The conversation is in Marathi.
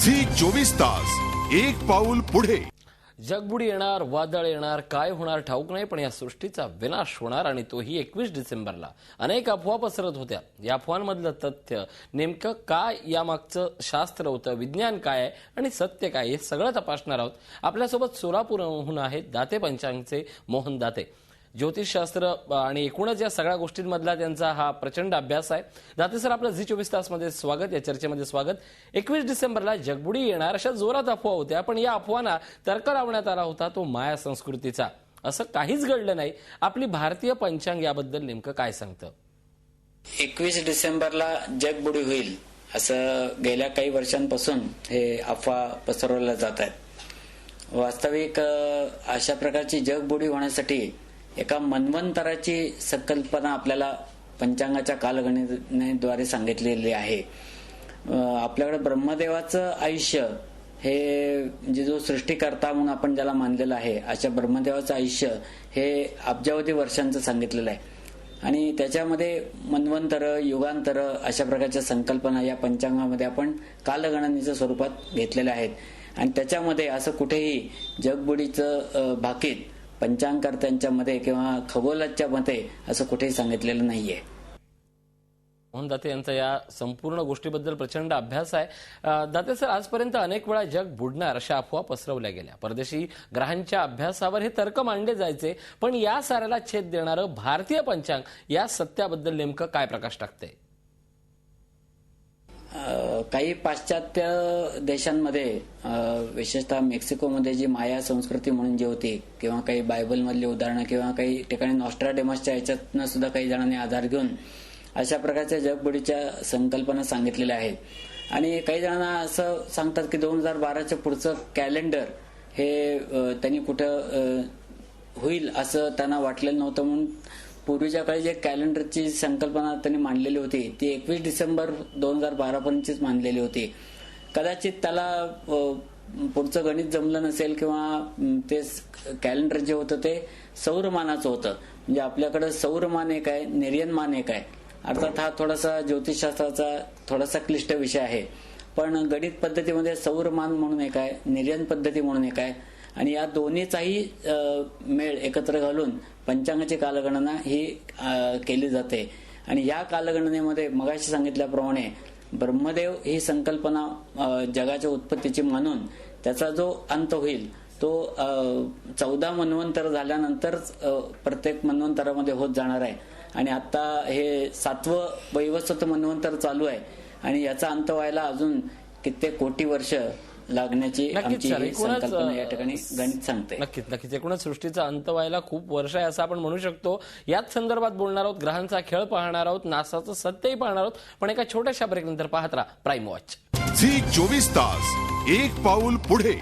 झी 24 तास एक पाऊल पुढे। जगबुडी येणार, वादळ येणार, काय होणार ठाऊक नाही, पण या सृष्टीचा विनाश होणार आणि तोही 21 डिसेंबरला। अनेक अफवा पसरत होत्या। या अफवांमधलं तथ्य नेमकं काय, यामागचं शास्त्र होतं, विज्ञान काय आहे आणि सत्य काय, हे सगळं तपासणार आहोत। आपल्यासोबत सोलापूरहून आहेत दाते पंचांगचे मोहन दाते। ज्योतिषशास्त्र आणि एकूणच या सगळ्या गोष्टींमधला त्यांचा हा प्रचंड अभ्यास आहे। दाते सर, आपलं झी 24 तास मध्ये स्वागत, या चर्चेमध्ये स्वागत। 21 डिसेंबरला जगबुडी येणार अशा जोरात अफवा होत्या, पण या अफवांना तर्क लावण्यात आला होता तो माया संस्कृतीचा। असं काहीच घडलं नाही। आपली भारतीय पंचांग याबद्दल नेमकं काय सांगतं? 21 डिसेंबरला जगबुडी होईल असं गेल्या काही वर्षांपासून हे अफवा पसरवल्या जात आहेत। वास्तविक अशा प्रकारची जगबुडी होण्यासाठी एका मनवंतराची संकल्पना आपल्याला पंचांगाच्या कालगणनेद्वारे सांगितलेली आहे। आपल्याकडे ब्रह्मदेवाचं आयुष्य हे जो सृष्टीकर्ता म्हणून आपण ज्याला मानलेलं आहे, अशा ब्रह्मदेवाचं आयुष्य हे अब्जावधी वर्षांचं सांगितलेलं आहे आणि त्याच्यामध्ये मनवंतर, युगांतर अशा प्रकारच्या संकल्पना या पंचांगामध्ये आपण कालगणनेच्या स्वरूपात घेतलेल्या आहेत आणि त्याच्यामध्ये असं कुठेही जगबुडीचं भाकीत पंचांगकर्त्यांच्या मध्ये किंवा खगोलाच्या मध्ये असं कुठेही सांगितलेलं नाहीये। मोहन दाते यांचा या संपूर्ण गोष्टीबद्दल प्रचंड अभ्यास आहे। दाते सर, आजपर्यंत अनेक वेळा जग बुडणार अशा अफवा पसरवल्या गेल्या। परदेशी ग्रहांच्या अभ्यासावर हे तर्क मांडले जायचे, पण या साऱ्याला छेद देणारं भारतीय पंचांग या सत्याबद्दल नेमकं काय प्रकाश टाकते? काही पाश्चात्य देशांमध्ये, विशेषतः मेक्सिकोमध्ये जी माया संस्कृती म्हणून जी होती, किंवा काही बायबल मधली उदाहरणं किंवा काही ठिकाणी नॉस्ट्राडेमसच्या याच्यातनं सुद्धा काही जणांनी आधार घेऊन अशा प्रकारच्या जगबुडीच्या संकल्पना सांगितलेल्या आहेत। आणि काही जणांना असं सांगतात की 2012च्या पुढचं कॅलेंडर हे त्यांनी कुठं होईल असं त्यांना वाटलेलं नव्हतं, म्हणून पूर्वीच्या काळी जे कॅलेंडरची संकल्पना त्यांनी मांडलेली होती ती 21 डिसेंबर 2012 पर्यंतचीच मांडलेली होती। कदाचित त्याला पुढचं गणित जमलं नसेल किंवा ते कॅलेंडर जे होतं ते सौरमानाचं होतं। म्हणजे आपल्याकडे सौरमान एक आहे, निर्यनमान एक आहे। अर्थात हा थोडासा ज्योतिषशास्त्राचा थोडासा क्लिष्ट विषय आहे, पण गणित पद्धतीमध्ये सौरमान म्हणून एक आहे, निर्यन पद्धती म्हणून एक आहे आणि या दोन्हीचाही मेळ एकत्र घालून पंचांगाची कालगणना ही केली जाते। आणि या कालगणनेमध्ये मगाशी सांगितल्याप्रमाणे ब्रह्मदेव ही संकल्पना जगाच्या उत्पत्तीची मानून त्याचा जो अंत होईल तो 14 मन्वंतर झाल्यानंतर प्रत्येक मन्वंतरामध्ये होत जाणार आहे आणि आता हे 7वं वैवस्वत मन्वंतर चालू आहे आणि याचा अंत व्हायला अजून कित्येक कोटी वर्ष लागण्याची आमची संकल्पना या ठिकाणी गणित सांगते। नक्कीच एकूणच सृष्टीचा अंत व्हायला खूप वर्ष आहे असं आपण म्हणू शकतो। याच संदर्भात बोलणार आहोत, ग्रहांचा खेळ पाहणार आहोत, नासाचं सत्यही पाहणार आहोत, पण एका छोट्याशा ब्रेक नंतर पाहत राहा प्राईम वॉच। झी 24 तास एक पाऊल पुढे।